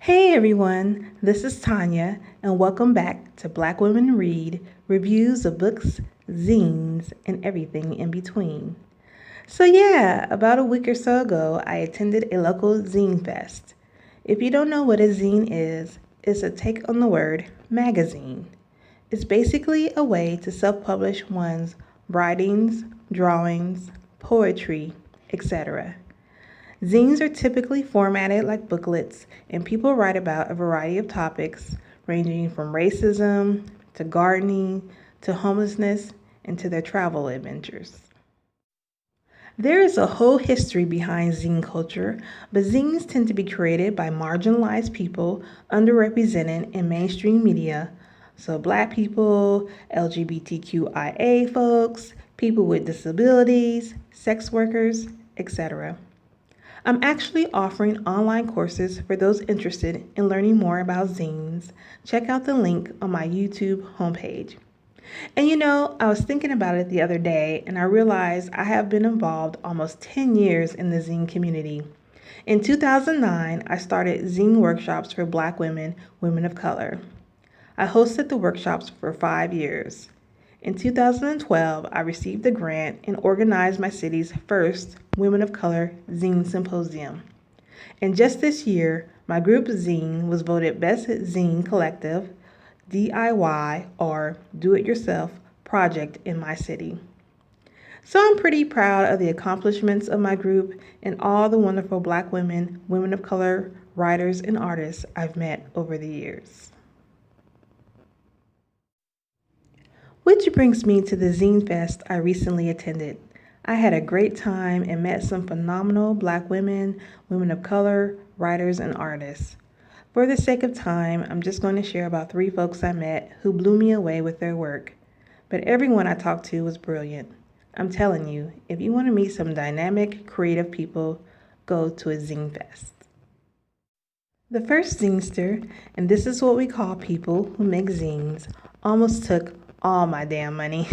Hey everyone, this is Tanya, and welcome back to Black Women Read reviews of books, zines, and everything in between. So, yeah, about a week or so ago, I attended a local zine fest. If you don't know what a zine is, it's a take on the word magazine. It's basically a way to self publish one's writings, drawings, poetry, etc. Zines are typically formatted like booklets, and people write about a variety of topics ranging from racism to gardening to homelessness and to their travel adventures. There is a whole history behind zine culture, but zines tend to be created by marginalized people underrepresented in mainstream media. So, black people, LGBTQIA folks, people with disabilities, sex workers, etc. I'm actually offering online courses for those interested in learning more about zines. Check out the link on my YouTube homepage. And I was thinking about it the other day and I realized I have been involved almost 10 years in the zine community. In 2009, I started zine workshops for Black women, women of color. I hosted the workshops for 5 years. In 2012, I received a grant and organized my city's first Women of Color Zine Symposium. And just this year, my group Zine was voted Best Zine Collective, DIY, or Do It Yourself project in my city. So I'm pretty proud of the accomplishments of my group and all the wonderful Black women, women of color, writers, and artists I've met over the years. Which brings me to the Zine Fest I recently attended. I had a great time and met some phenomenal Black women, women of color, writers, and artists. For the sake of time, I'm just going to share about 3 folks I met who blew me away with their work. But everyone I talked to was brilliant. I'm telling you, if you want to meet some dynamic, creative people, go to a Zine Fest. The first zinester, and this is what we call people who make zines, almost took all my damn money.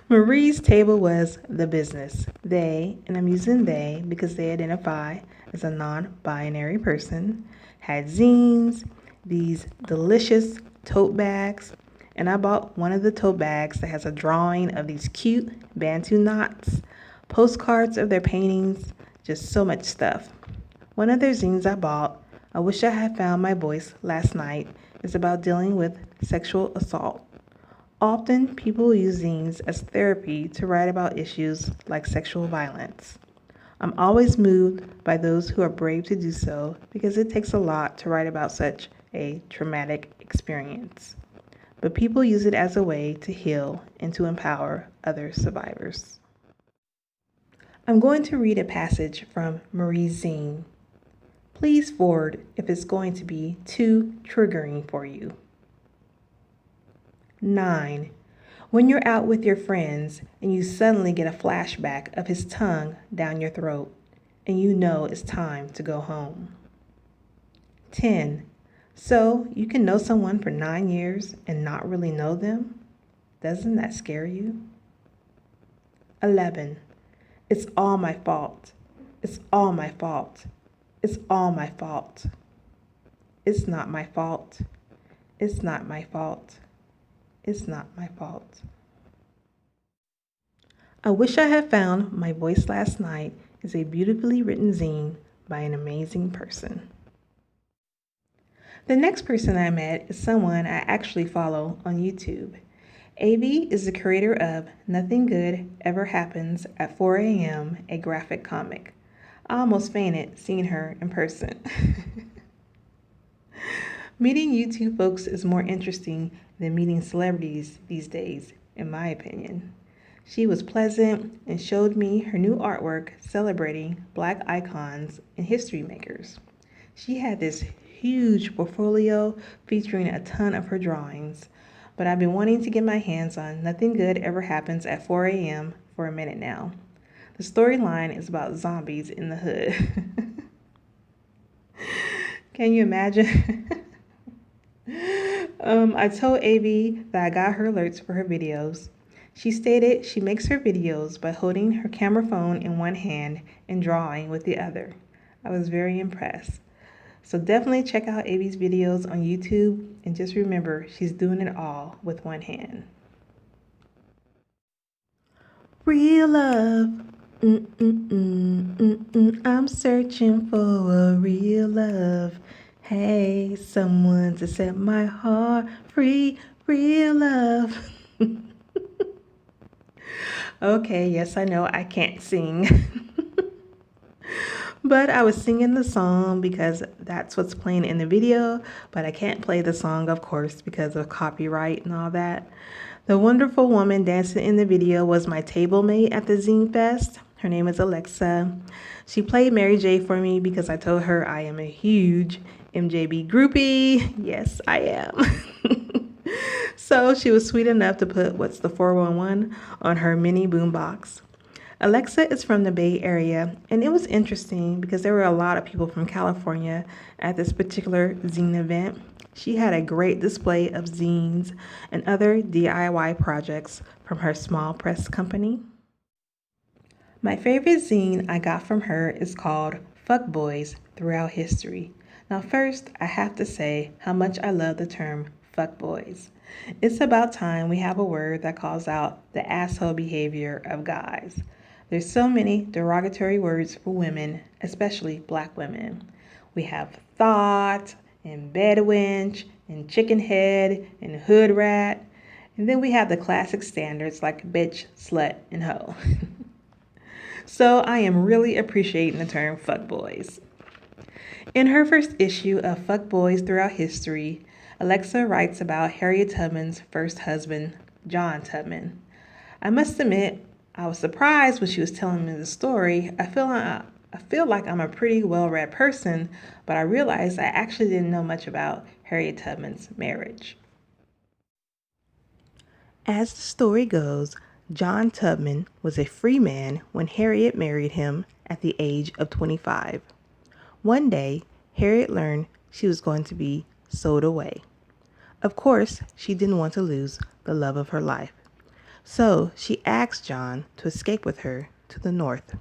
Marie's table was the business. They, and I'm using they because they identify as a non-binary person, had zines, these delicious tote bags, and I bought one of the tote bags that has a drawing of these cute Bantu knots, postcards of their paintings, just so much stuff. One of their zines I bought, I Wish I Had Found My Voice Last Night, is about dealing with sexual assault. Often, people use zines as therapy to write about issues like sexual violence. I'm always moved by those who are brave to do so because it takes a lot to write about such a traumatic experience. But people use it as a way to heal and to empower other survivors. I'm going to read a passage from Marie's zine. Please forward if it's going to be too triggering for you. 9. When you're out with your friends and you suddenly get a flashback of his tongue down your throat and you know it's time to go home. 10. So you can know someone for 9 years and not really know them? Doesn't that scare you? 11. It's all my fault. It's all my fault. It's all my fault. It's not my fault. It's not my fault. It's not my fault. I Wish I Had Found My Voice Last Night is a beautifully written zine by an amazing person. The next person I met is someone I actually follow on YouTube. Avy is the creator of Nothing Good Ever Happens at 4 a.m., a graphic comic. I almost fainted seeing her in person. Meeting YouTube folks is more interesting than meeting celebrities these days, in my opinion. She was pleasant and showed me her new artwork celebrating Black icons and history makers. She had this huge portfolio featuring a ton of her drawings, but I've been wanting to get my hands on Nothing Good Ever Happens at 4 a.m. for a minute now. The storyline is about zombies in the hood. Can you imagine? I told Avy that I got her alerts for her videos. She stated she makes her videos by holding her camera phone in one hand and drawing with the other. I was very impressed. So definitely check out Avy's videos on YouTube, and just remember, she's doing it all with one hand. Real love. I'm searching for a real love. Hey, someone to set my heart free. Real love. Okay, yes, I know I can't sing. But I was singing the song because that's what's playing in the video, but I can't play the song, of course, because of copyright and all that. The wonderful woman dancing in the video was my table mate at the Zine Fest. Her name is Alexa. She played Mary J for me because I told her I am a huge MJB groupie. Yes, I am. So she was sweet enough to put What's the 411 on her mini boombox. Alexa is from the Bay Area, and it was interesting because there were a lot of people from California at this particular zine event. She had a great display of zines and other DIY projects from her small press company. My favorite zine I got from her is called Fuckboys Throughout History. Now first, I have to say how much I love the term fuckboys. It's about time we have a word that calls out the asshole behavior of guys. There's so many derogatory words for women, especially black women. We have thought, and bedwench, and chicken head, and hood rat. And then we have the classic standards like bitch, slut, and hoe. So I am really appreciating the term fuckboys. In her first issue of Fuckboys Throughout History, Alexa writes about Harriet Tubman's first husband, John Tubman. I must admit, I was surprised when she was telling me the story. I feel like I'm a pretty well-read person, but I realized I actually didn't know much about Harriet Tubman's marriage. As the story goes, John Tubman was a free man when Harriet married him at the age of 25. One day, Harriet learned she was going to be sold away. Of course, she didn't want to lose the love of her life. So she asked John to escape with her to the north.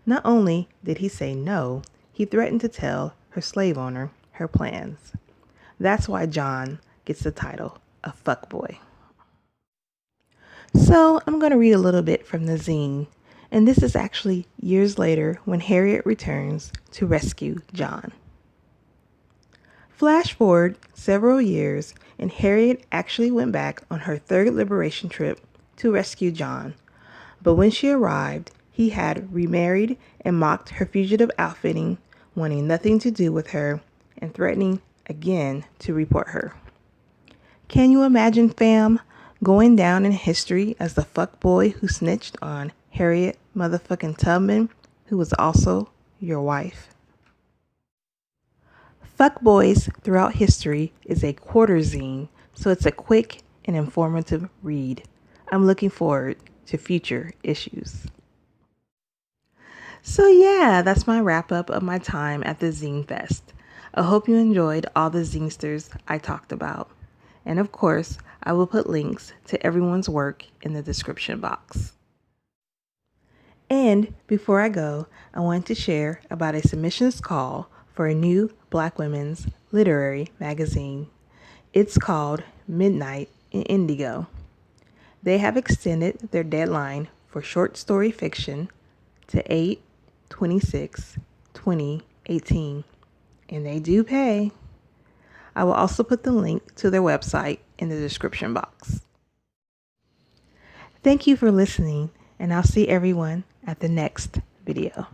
Not only did he say no, he threatened to tell her slave owner her plans. That's why John gets the title of fuckboy. So I'm going to read a little bit from the zine, and this is actually years later when Harriet returns to rescue John. Flash forward several years, and Harriet actually went back on her third liberation trip to rescue John. But when she arrived, he had remarried and mocked her fugitive outfitting, wanting nothing to do with her and threatening again to report her. Can you imagine, fam, going down in history as the fuckboy who snitched on Harriet motherfucking Tubman, who was also your wife? Fuckboys Throughout History is a quarter zine, so it's a quick and informative read. I'm looking forward to future issues. So yeah, that's my wrap up of my time at the Zine Fest. I hope you enjoyed all the zinesters I talked about. And of course, I will put links to everyone's work in the description box. And before I go, I want to share about a submissions call for a new Black women's literary magazine. It's called Midnight in Indigo. They have extended their deadline for short story fiction to 8/26/2018, and they do pay. I will also put the link to their website in the description box. Thank you for listening, and I'll see everyone at the next video.